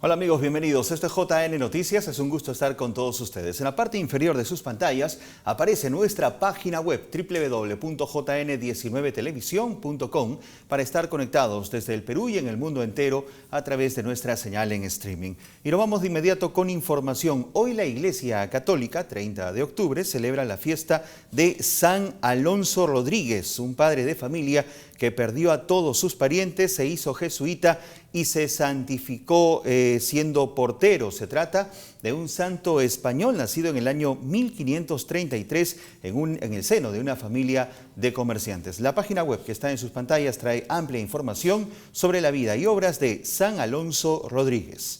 Hola amigos, bienvenidos. Esto es JN Noticias. Es un gusto estar con todos ustedes. En la parte inferior de sus pantallas aparece nuestra página web www.jn19televisión.com para estar conectados desde el Perú y en el mundo entero a través de nuestra señal en streaming. Y nos vamos de inmediato con información. Hoy la Iglesia Católica, 30 de octubre, celebra la fiesta de San Alonso Rodríguez, un padre de familia que perdió a todos sus parientes, se hizo jesuita y se santificó siendo portero. Se trata de un santo español nacido en el año 1533 en el seno de una familia de comerciantes. La página web que está en sus pantallas trae amplia información sobre la vida y obras de San Alonso Rodríguez.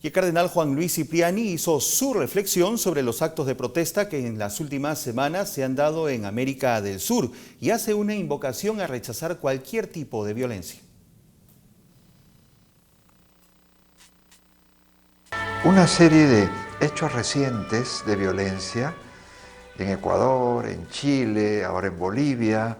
Y el cardenal Juan Luis Cipriani hizo su reflexión sobre los actos de protesta que en las últimas semanas se han dado en América del Sur y hace una invocación a rechazar cualquier tipo de violencia. Una serie de hechos recientes de violencia en Ecuador, en Chile, ahora en Bolivia.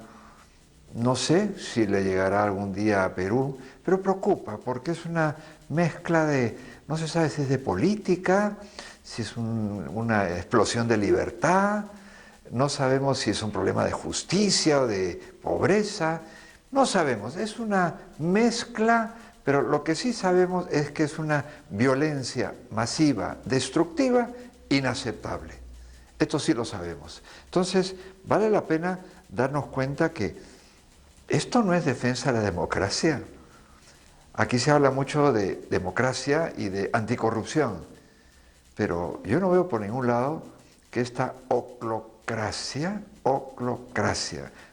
No sé si le llegará algún día a Perú, pero preocupa porque es una mezcla de... No se sabe si es de política, si es una explosión de libertad, no sabemos si es un problema de justicia o de pobreza, no sabemos, es una mezcla, pero lo que sí sabemos es que es una violencia masiva, destructiva, inaceptable. Esto sí lo sabemos. Entonces, vale la pena darnos cuenta que esto no es defensa de la democracia. Aquí se habla mucho de democracia y de anticorrupción, pero yo no veo por ningún lado que esta oclocracia,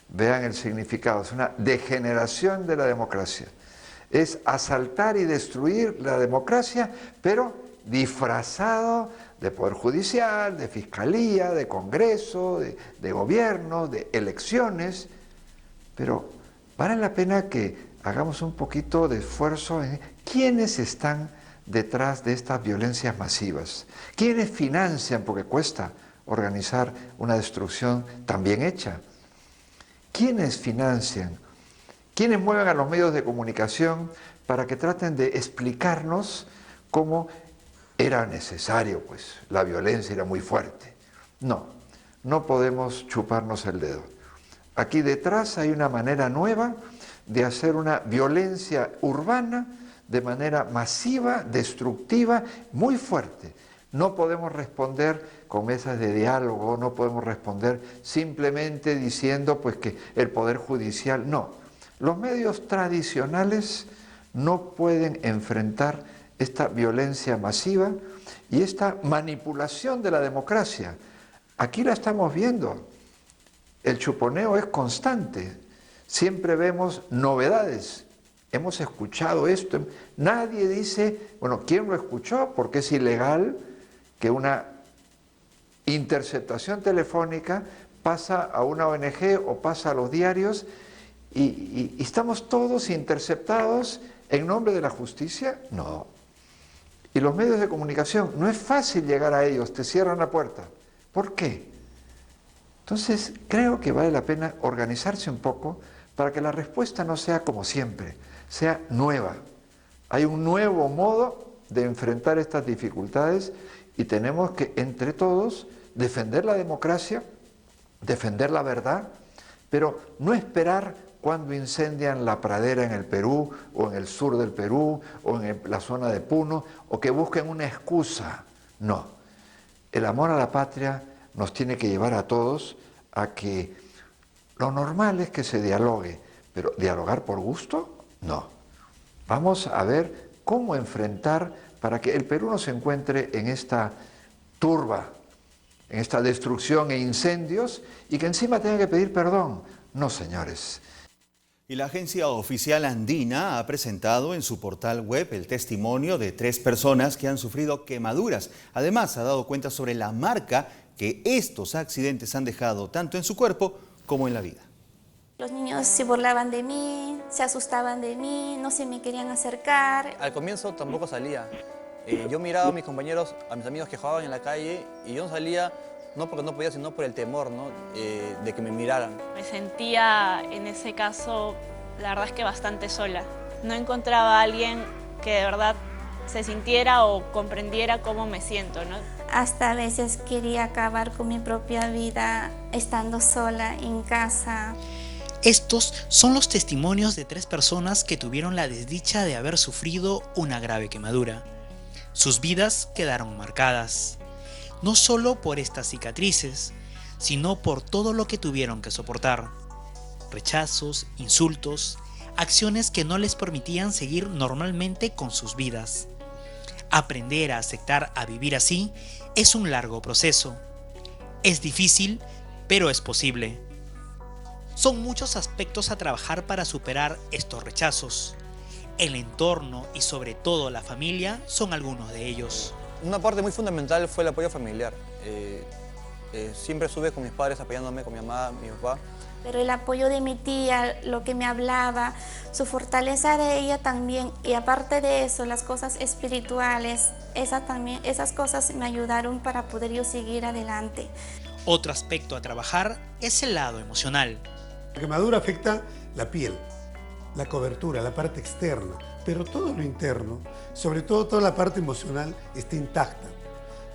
vean el significado, es una degeneración de la democracia. Es asaltar y destruir la democracia, pero disfrazado de poder judicial, de fiscalía, de congreso, de gobierno, de elecciones, pero vale la pena que hagamos un poquito de esfuerzo en quiénes están detrás de estas violencias masivas, quiénes financian, porque cuesta organizar una destrucción tan bien hecha, quiénes financian, quiénes mueven a los medios de comunicación para que traten de explicarnos cómo era necesario, pues la violencia era muy fuerte. No, no podemos chuparnos el dedo. Aquí detrás hay una manera nueva de hacer una violencia urbana de manera masiva, destructiva, muy fuerte. No podemos responder con mesas de diálogo, no podemos responder simplemente diciendo pues que el Poder Judicial, no. Los medios tradicionales no pueden enfrentar esta violencia masiva y esta manipulación de la democracia. Aquí la estamos viendo. El chuponeo es constante. Siempre vemos novedades. Hemos escuchado esto. Nadie dice, bueno, ¿quién lo escuchó? Porque es ilegal que una interceptación telefónica pasa a una ONG o pasa a los diarios y estamos todos interceptados en nombre de la justicia. No. Y los medios de comunicación, no es fácil llegar a ellos, te cierran la puerta. ¿Por qué? Entonces, creo que vale la pena organizarse un poco para que la respuesta no sea como siempre, sea nueva. Hay un nuevo modo de enfrentar estas dificultades y tenemos que, entre todos, defender la democracia, defender la verdad, pero no esperar cuando incendian la pradera en el Perú, o en el sur del Perú, o en la zona de Puno, o que busquen una excusa. No. El amor a la patria nos tiene que llevar a todos a que lo normal es que se dialogue, pero ¿dialogar por gusto? No. Vamos a ver cómo enfrentar para que el Perú no se encuentre en esta turba, en esta destrucción e incendios, y que encima tenga que pedir perdón. No, señores. Y la agencia oficial andina ha presentado en su portal web el testimonio de 3 personas que han sufrido quemaduras. Además, ha dado cuenta sobre la marca que estos accidentes han dejado tanto en su cuerpo como en la vida. Los niños se burlaban de mí, se asustaban de mí, no se me querían acercar. Al comienzo tampoco salía. Yo miraba a mis compañeros, a mis amigos que jugaban en la calle y yo no salía no porque no podía, sino por el temor, ¿no? De que me miraran. Me sentía en ese caso, la verdad es que bastante sola. No encontraba a alguien que de verdad se sintiera o comprendiera cómo me siento, ¿no? Hasta a veces quería acabar con mi propia vida estando sola en casa. Estos son los testimonios de 3 personas que tuvieron la desdicha de haber sufrido una grave quemadura. Sus vidas quedaron marcadas, no solo por estas cicatrices, sino por todo lo que tuvieron que soportar. Rechazos, insultos, acciones que no les permitían seguir normalmente con sus vidas. Aprender a aceptar a vivir así es un largo proceso. Es difícil, pero es posible. Son muchos aspectos a trabajar para superar estos rechazos. El entorno y sobre todo la familia son algunos de ellos. Una parte muy fundamental fue el apoyo familiar. Siempre estuve con mis padres apoyándome, con mi mamá, mi papá. Pero el apoyo de mi tía, lo que me hablaba, su fortaleza de ella también, y aparte de eso, las cosas espirituales, esas cosas me ayudaron para poder yo seguir adelante. Otro aspecto a trabajar es el lado emocional. La quemadura afecta la piel, la cobertura, la parte externa, pero todo lo interno, sobre todo toda la parte emocional, está intacta,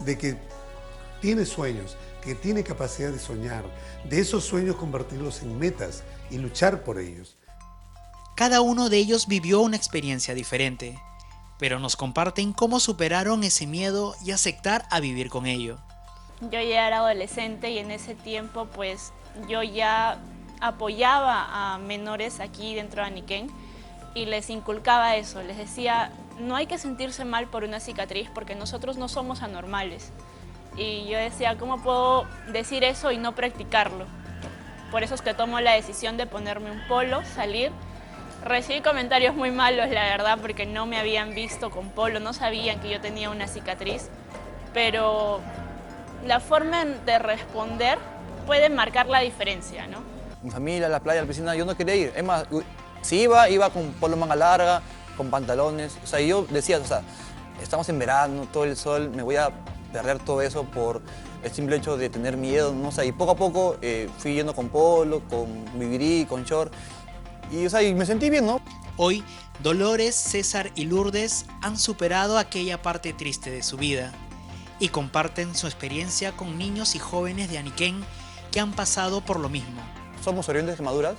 de que tiene sueños, que tiene capacidad de soñar, de esos sueños convertirlos en metas y luchar por ellos. Cada uno de ellos vivió una experiencia diferente, pero nos comparten cómo superaron ese miedo y aceptar a vivir con ello. Yo ya era adolescente y en ese tiempo pues yo ya apoyaba a menores aquí dentro de Aniquén y les inculcaba eso, les decía, no hay que sentirse mal por una cicatriz porque nosotros no somos anormales. Y yo decía, ¿cómo puedo decir eso y no practicarlo? Por eso es que tomo la decisión de ponerme un polo, salir. Recibí comentarios muy malos, la verdad, porque no me habían visto con polo, no sabían que yo tenía una cicatriz. Pero la forma de responder puede marcar la diferencia, ¿no? Mi familia, la playa, la piscina, yo no quería ir. Es más, si iba con polo manga larga, con pantalones. O sea, yo decía, o sea, estamos en verano, todo el sol, me voy a perder todo eso por el simple hecho de tener miedo, no sé, y poco a poco fui yendo con polo, con vivirí, con short, y, o sea, y me sentí bien, ¿no? Hoy, Dolores, César y Lourdes han superado aquella parte triste de su vida y comparten su experiencia con niños y jóvenes de Aniquén que han pasado por lo mismo. Somos sobrevivientes de quemaduras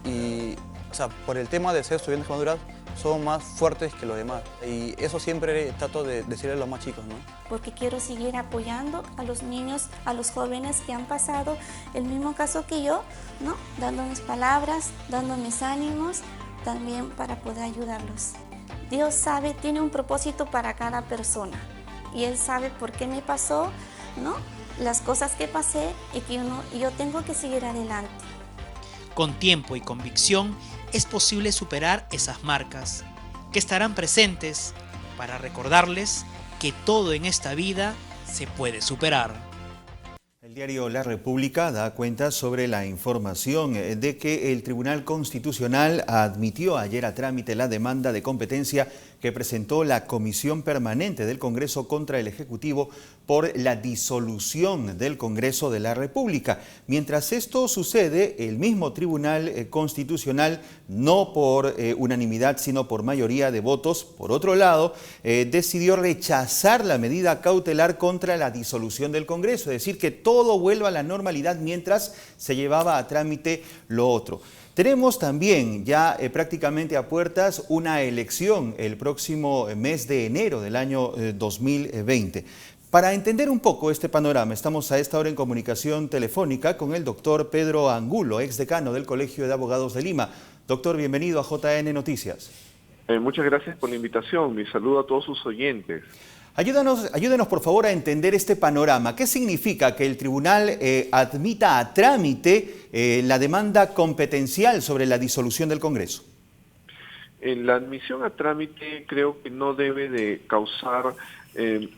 y, o sea, por el tema de ser sobrevivientes de quemaduras, son más fuertes que los demás. Y eso siempre trato de decirle a los más chicos, ¿no? Porque quiero seguir apoyando a los niños, a los jóvenes que han pasado el mismo caso que yo, ¿no? Dando mis palabras, dando mis ánimos, también para poder ayudarlos. Dios sabe, tiene un propósito para cada persona. Y Él sabe por qué me pasó, ¿no? Las cosas que pasé y que yo tengo que seguir adelante. Con tiempo y convicción es posible superar esas marcas, que estarán presentes para recordarles que todo en esta vida se puede superar. El diario La República da cuenta sobre la información de que el Tribunal Constitucional admitió ayer a trámite la demanda de competencia que presentó la Comisión Permanente del Congreso contra el Ejecutivo por la disolución del Congreso de la República. Mientras esto sucede, el mismo Tribunal Constitucional, no por unanimidad, sino por mayoría de votos, por otro lado, decidió rechazar la medida cautelar contra la disolución del Congreso, es decir, que todo vuelva a la normalidad mientras se llevaba a trámite lo otro. Tenemos también ya prácticamente a puertas una elección el próximo mes de enero del año 2020. Para entender un poco este panorama, estamos a esta hora en comunicación telefónica con el doctor Pedro Angulo, exdecano del Colegio de Abogados de Lima. Doctor, bienvenido a JN Noticias. Muchas gracias por la invitación. Mi saludo a todos sus oyentes. Ayúdenos por favor a entender este panorama. ¿Qué significa que el tribunal admita a trámite la demanda competencial sobre la disolución del Congreso? La admisión a trámite creo que no debe de causar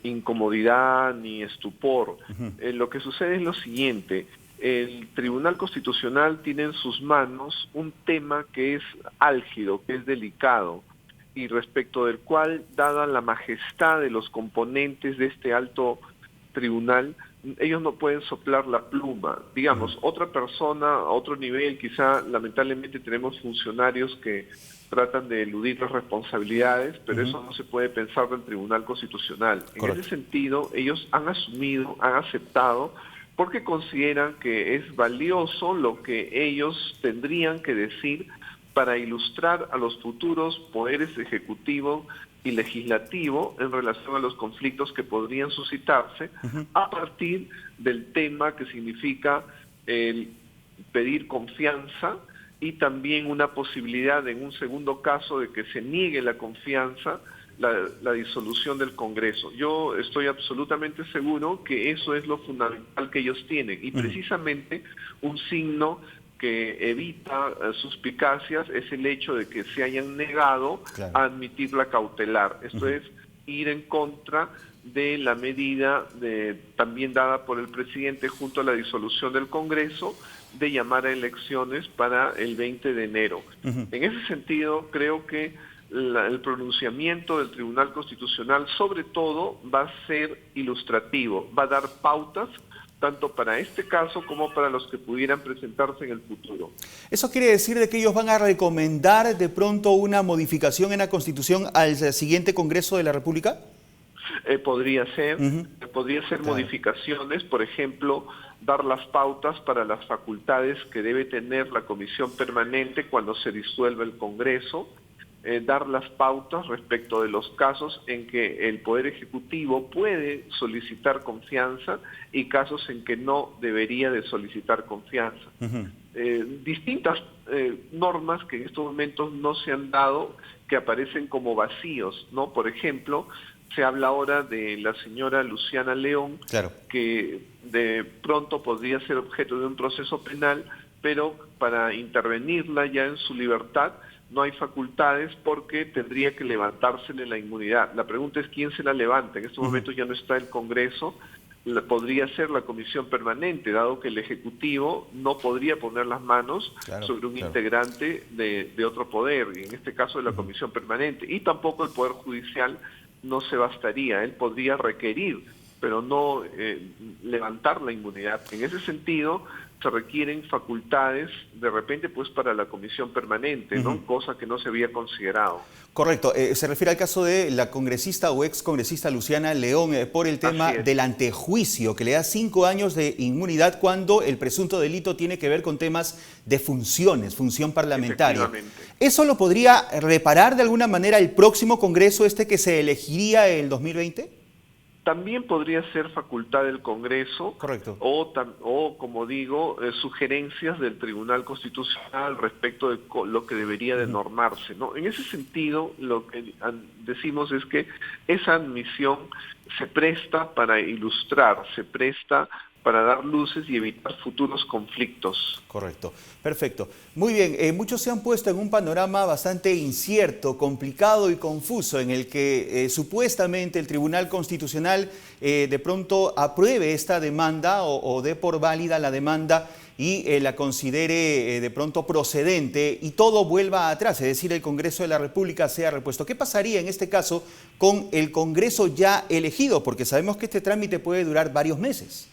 incomodidad ni estupor. Lo que sucede es lo siguiente. El Tribunal Constitucional tiene en sus manos un tema que es álgido, que es delicado, y respecto del cual, dada la majestad de los componentes de este alto tribunal, ellos no pueden soplar la pluma. Digamos, otra persona, a otro nivel, quizá lamentablemente tenemos funcionarios que tratan de eludir las responsabilidades, pero eso no se puede pensar del Tribunal Constitucional. En ese sentido, ellos han asumido, han aceptado, porque consideran que es valioso lo que ellos tendrían que decir para ilustrar a los futuros poderes ejecutivo y legislativo en relación a los conflictos que podrían suscitarse a partir del tema que significa el pedir confianza y también una posibilidad en un segundo caso de que se niegue la confianza, la disolución del Congreso. Yo estoy absolutamente seguro que eso es lo fundamental que ellos tienen y precisamente un signo que evita suspicacias es el hecho de que se hayan negado a admitir la cautelar. Esto es ir en contra de la medida también dada por el presidente junto a la disolución del Congreso de llamar a elecciones para el 20 de enero. En ese sentido, creo que el pronunciamiento del Tribunal Constitucional sobre todo va a ser ilustrativo, va a dar pautas tanto para este caso como para los que pudieran presentarse en el futuro. ¿Eso quiere decir de que ellos van a recomendar de pronto una modificación en la Constitución al siguiente Congreso de la República? Podría ser modificaciones, por ejemplo, dar las pautas para las facultades que debe tener la Comisión Permanente cuando se disuelva el Congreso, dar las pautas respecto de los casos en que el Poder Ejecutivo puede solicitar confianza y casos en que no debería de solicitar confianza. Distintas normas que en estos momentos no se han dado, que aparecen como vacíos, ¿no? Por ejemplo, se habla ahora de la señora Luciana León, que de pronto podría ser objeto de un proceso penal, pero para intervenirla ya en su libertad no hay facultades porque tendría que levantársele la inmunidad. La pregunta es quién se la levanta. En estos momentos ya no está el Congreso, podría ser la Comisión Permanente, dado que el Ejecutivo no podría poner las manos sobre un integrante de otro poder, y en este caso de la Comisión Permanente. Y tampoco el Poder Judicial no se bastaría, él podría requerir, pero no levantar la inmunidad. En ese sentido, se requieren facultades de repente pues para la Comisión Permanente, ¿no? Cosa que no se había considerado. Correcto. Se refiere al caso de la congresista o ex congresista Luciana León por el tema del antejuicio, que le da 5 años de inmunidad cuando el presunto delito tiene que ver con temas de función parlamentaria. ¿Eso lo podría reparar de alguna manera el próximo Congreso, que se elegiría en el 2020? También podría ser facultad del Congreso o como digo, sugerencias del Tribunal Constitucional respecto de lo que debería de normarse, ¿no? En ese sentido, lo que decimos es que esa admisión se presta para ilustrar, se presta para dar luces y evitar futuros conflictos. Correcto, perfecto. Muy bien, muchos se han puesto en un panorama bastante incierto, complicado y confuso, en el que supuestamente el Tribunal Constitucional de pronto apruebe esta demanda o dé por válida la demanda y la considere de pronto procedente y todo vuelva atrás, es decir, el Congreso de la República sea repuesto. ¿Qué pasaría en este caso con el Congreso ya elegido? Porque sabemos que este trámite puede durar varios meses.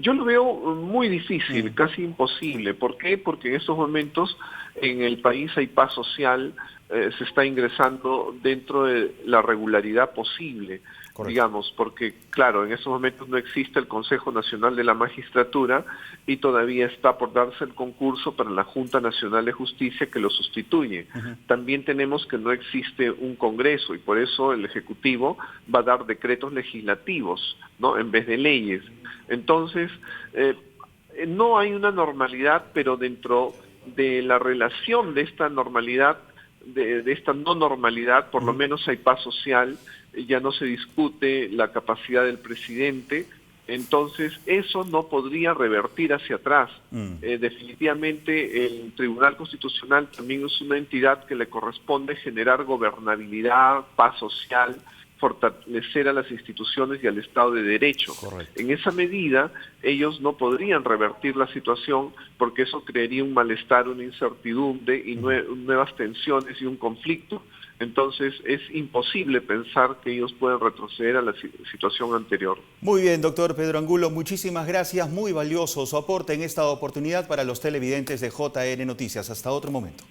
Yo lo veo muy difícil, casi imposible. ¿Por qué? Porque en estos momentos en el país hay paz social, se está ingresando dentro de la regularidad posible, digamos, porque claro, en estos momentos no existe el Consejo Nacional de la Magistratura y todavía está por darse el concurso para la Junta Nacional de Justicia que lo sustituye. También tenemos que no existe un Congreso y por eso el Ejecutivo va a dar decretos legislativos, ¿no? En vez de leyes. Entonces, no hay una normalidad, pero dentro de la relación de esta normalidad, de esta no normalidad, por lo menos hay paz social, ya no se discute la capacidad del presidente, entonces eso no podría revertir hacia atrás. Definitivamente el Tribunal Constitucional también es una entidad que le corresponde generar gobernabilidad, paz social, fortalecer a las instituciones y al Estado de Derecho. En esa medida, ellos no podrían revertir la situación porque eso crearía un malestar, una incertidumbre y nuevas tensiones y un conflicto. Entonces es imposible pensar que ellos pueden retroceder a la situación anterior. Muy bien, doctor Pedro Angulo, muchísimas gracias. Muy valioso su aporte en esta oportunidad para los televidentes de JN Noticias. Hasta otro momento.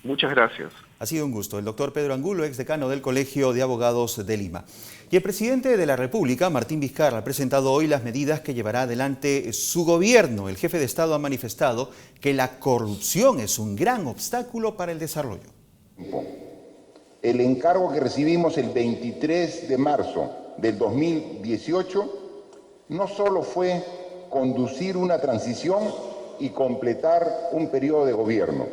Muchas gracias. Ha sido un gusto. El doctor Pedro Angulo, exdecano del Colegio de Abogados de Lima. Y el presidente de la República, Martín Vizcarra, ha presentado hoy las medidas que llevará adelante su gobierno. El jefe de Estado ha manifestado que la corrupción es un gran obstáculo para el desarrollo. El encargo que recibimos el 23 de marzo del 2018 no solo fue conducir una transición y completar un periodo de gobierno,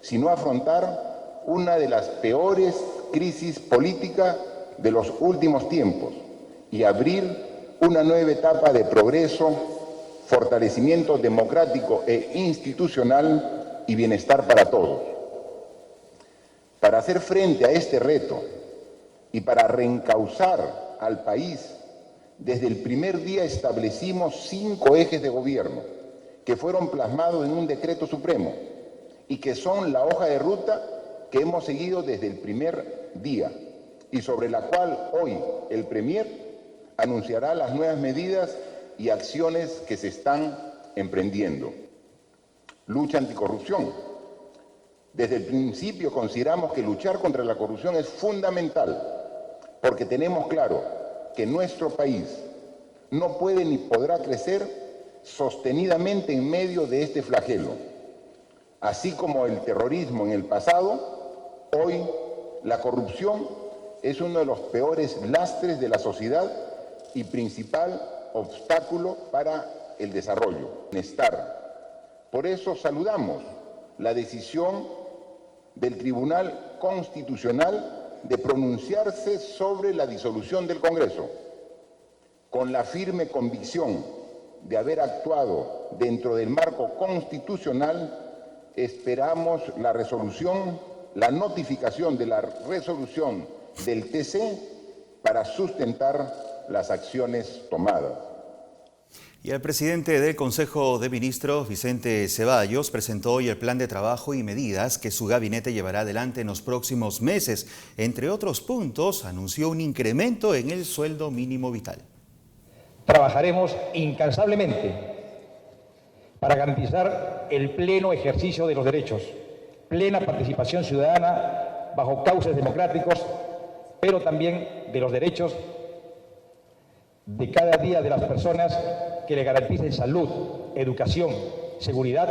sino afrontar una de las peores crisis políticas de los últimos tiempos y abrir una nueva etapa de progreso, fortalecimiento democrático e institucional y bienestar para todos. Para hacer frente a este reto y para reencauzar al país, desde el primer día establecimos 5 ejes de gobierno que fueron plasmados en un decreto supremo y que son la hoja de ruta que hemos seguido desde el primer día y sobre la cual hoy el Premier anunciará las nuevas medidas y acciones que se están emprendiendo. Lucha anticorrupción. Desde el principio consideramos que luchar contra la corrupción es fundamental porque tenemos claro que nuestro país no puede ni podrá crecer sostenidamente en medio de este flagelo. Así como el terrorismo en el pasado, hoy la corrupción es uno de los peores lastres de la sociedad y principal obstáculo para el desarrollo, bienestar. Por eso saludamos la decisión del Tribunal Constitucional de pronunciarse sobre la disolución del Congreso, con la firme convicción de haber actuado dentro del marco constitucional. Esperamos la resolución, la notificación de la resolución del TC para sustentar las acciones tomadas. Y el presidente del Consejo de Ministros, Vicente Ceballos, presentó hoy el plan de trabajo y medidas que su gabinete llevará adelante en los próximos meses. Entre otros puntos, anunció un incremento en el sueldo mínimo vital. Trabajaremos incansablemente para garantizar el pleno ejercicio de los derechos, plena participación ciudadana bajo cauces democráticos, pero también de los derechos de cada día de las personas que le garanticen salud, educación, seguridad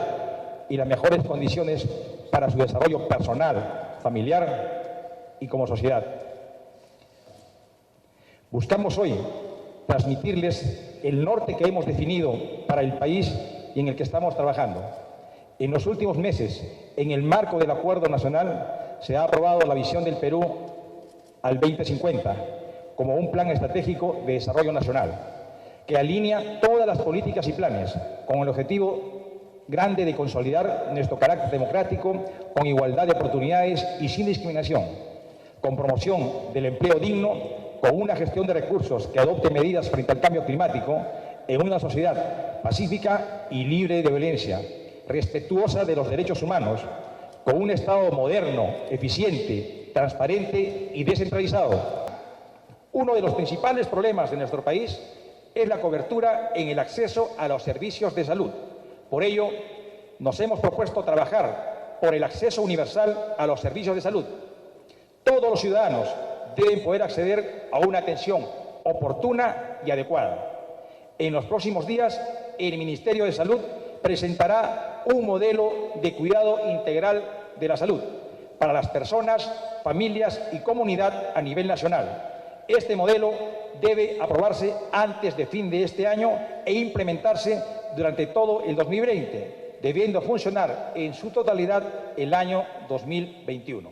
y las mejores condiciones para su desarrollo personal, familiar y como sociedad. Buscamos hoy transmitirles el norte que hemos definido para el país y en el que estamos trabajando. En los últimos meses, en el marco del Acuerdo Nacional, se ha aprobado la visión del Perú al 2050 como un plan estratégico de desarrollo nacional que alinea todas las políticas y planes con el objetivo grande de consolidar nuestro carácter democrático con igualdad de oportunidades y sin discriminación, con promoción del empleo digno, con una gestión de recursos que adopte medidas frente al cambio climático en una sociedad pacífica y libre de violencia, respetuosa de los derechos humanos, con un Estado moderno, eficiente, transparente y descentralizado. Uno de los principales problemas de nuestro país es la cobertura en el acceso a los servicios de salud. Por ello, nos hemos propuesto trabajar por el acceso universal a los servicios de salud. Todos los ciudadanos deben poder acceder a una atención oportuna y adecuada. En los próximos días, el Ministerio de Salud presentará un modelo de cuidado integral de la salud para las personas, familias y comunidad a nivel nacional. Este modelo debe aprobarse antes de fin de este año e implementarse durante todo el 2020, debiendo funcionar en su totalidad el año 2021.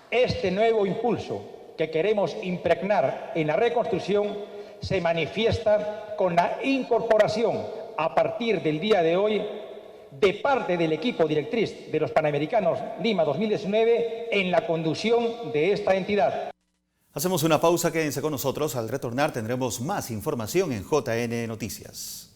Este nuevo impulso que queremos impregnar en la reconstrucción se manifiesta con la incorporación a partir del día de hoy de parte del equipo directriz de los Panamericanos Lima 2019 en la conducción de esta entidad. Hacemos una pausa, quédense con nosotros. Al retornar tendremos más información en JN Noticias.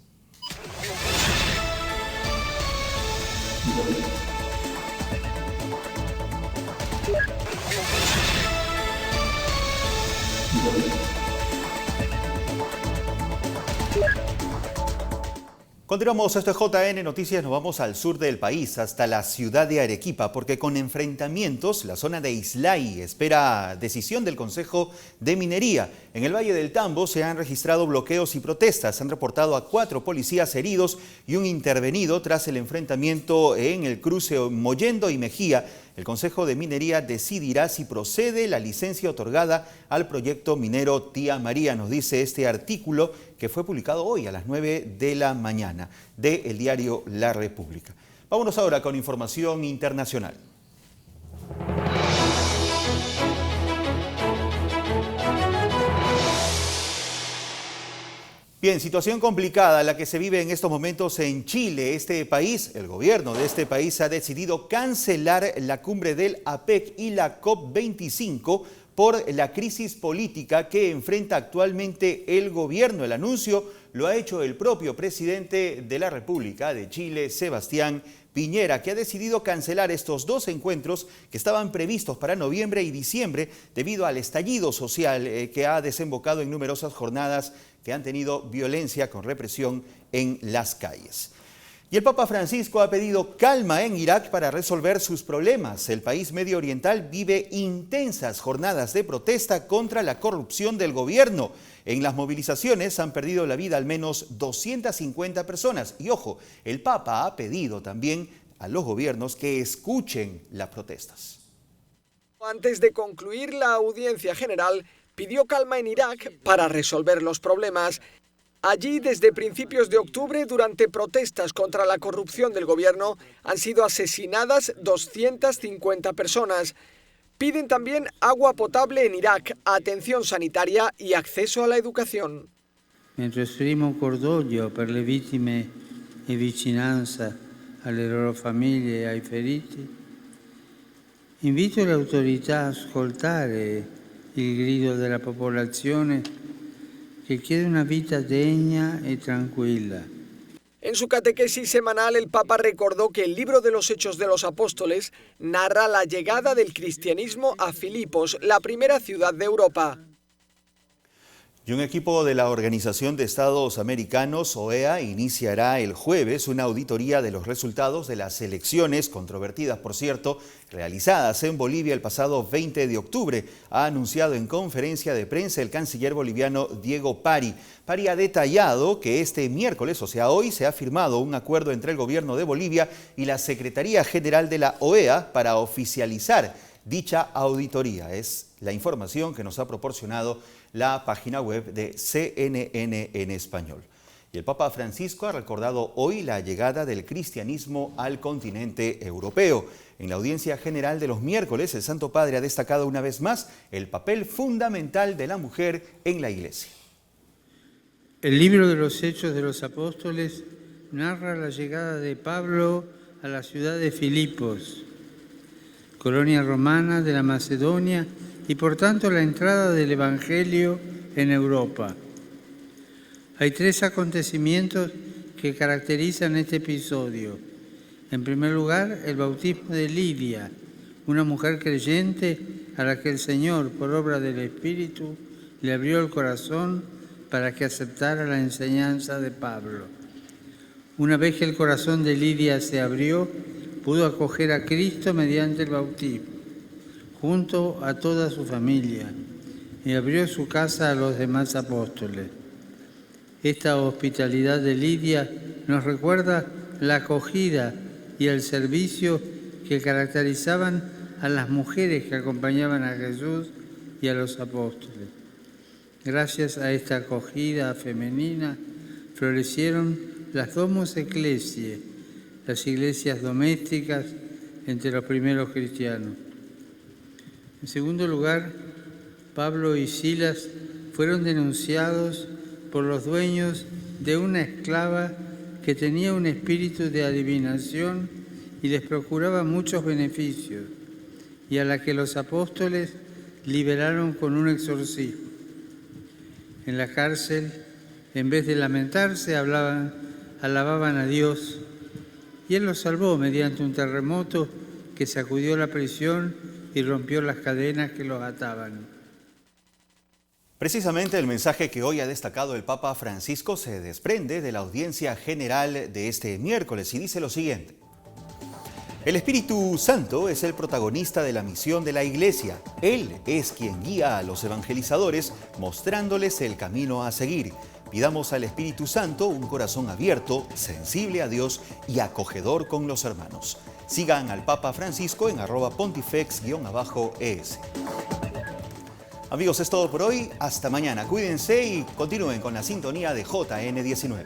Continuamos, esto es JN Noticias, nos vamos al sur del país, hasta la ciudad de Arequipa, porque con enfrentamientos, la zona de Islay espera decisión del Consejo de Minería. En el Valle del Tambo se han registrado bloqueos y protestas, han reportado a 4 policías heridos y un intervenido tras el enfrentamiento en el cruce Mollendo y Mejía. El Consejo de Minería decidirá si procede la licencia otorgada al proyecto minero Tía María, nos dice este artículo que fue publicado hoy a las 9 de la mañana del diario La República. Vámonos ahora con información internacional. Bien, situación complicada la que se vive en estos momentos en Chile. Este país, el gobierno de este país ha decidido cancelar la cumbre del APEC y la COP25 por la crisis política que enfrenta actualmente el gobierno. El anuncio lo ha hecho el propio presidente de la República de Chile, Sebastián Piñera, que ha decidido cancelar estos 2 encuentros que estaban previstos para noviembre y diciembre debido al estallido social que ha desembocado en numerosas jornadas que han tenido violencia con represión en las calles. Y el Papa Francisco ha pedido calma en Irak para resolver sus problemas. El país medio oriental vive intensas jornadas de protesta contra la corrupción del gobierno. En las movilizaciones han perdido la vida al menos 250 personas. Y ojo, el Papa ha pedido también a los gobiernos que escuchen las protestas. Antes de concluir la audiencia general, pidió calma en Irak para resolver los problemas. Allí, desde principios de octubre, durante protestas contra la corrupción del gobierno, han sido asesinadas 250 personas. Piden también agua potable en Irak, atención sanitaria y acceso a la educación. Mentre esprimo cordoglio per le vittime e vicinanza alle loro famiglie e ai feriti, invito le autorità a ascoltare il grido della popolazione que quiere una vida degna y tranquila. En su catequesis semanal, el Papa recordó que el libro de los Hechos de los Apóstoles narra la llegada del cristianismo a Filipos, la primera ciudad de Europa. Y un equipo de la Organización de Estados Americanos, OEA, iniciará el jueves una auditoría de los resultados de las elecciones, controvertidas por cierto, realizadas en Bolivia el pasado 20 de octubre, ha anunciado en conferencia de prensa el canciller boliviano Diego Pari. Pari ha detallado que este miércoles, o sea hoy, se ha firmado un acuerdo entre el gobierno de Bolivia y la Secretaría General de la OEA para oficializar dicha auditoría. Es la información que nos ha proporcionado la página web de CNN en español. Y el Papa Francisco ha recordado hoy la llegada del cristianismo al continente europeo. En la audiencia general de los miércoles, el Santo Padre ha destacado una vez más el papel fundamental de la mujer en la Iglesia. El libro de los Hechos de los Apóstoles narra la llegada de Pablo a la ciudad de Filipos, colonia romana de la Macedonia, y por tanto la entrada del Evangelio en Europa. Hay 3 acontecimientos que caracterizan este episodio. En primer lugar, el bautismo de Lidia, una mujer creyente a la que el Señor, por obra del Espíritu, le abrió el corazón para que aceptara la enseñanza de Pablo. Una vez que el corazón de Lidia se abrió, pudo acoger a Cristo mediante el bautismo, junto a toda su familia, y abrió su casa a los demás apóstoles. Esta hospitalidad de Lidia nos recuerda la acogida y el servicio que caracterizaban a las mujeres que acompañaban a Jesús y a los apóstoles. Gracias a esta acogida femenina florecieron las Domus Ecclesiae, las iglesias domésticas entre los primeros cristianos. En segundo lugar, Pablo y Silas fueron denunciados por los dueños de una esclava que tenía un espíritu de adivinación y les procuraba muchos beneficios, y a la que los apóstoles liberaron con un exorcismo. En la cárcel, en vez de lamentarse, alababan a Dios y Él los salvó mediante un terremoto que sacudió la prisión y rompió las cadenas que los ataban. Precisamente el mensaje que hoy ha destacado el Papa Francisco se desprende de la audiencia general de este miércoles y dice lo siguiente. El Espíritu Santo es el protagonista de la misión de la Iglesia. Él es quien guía a los evangelizadores, mostrándoles el camino a seguir. Pidamos al Espíritu Santo un corazón abierto, sensible a Dios y acogedor con los hermanos. Sigan al Papa Francisco en @pontifex_es. Amigos, es todo por hoy. Hasta mañana. Cuídense y continúen con la sintonía de JN19.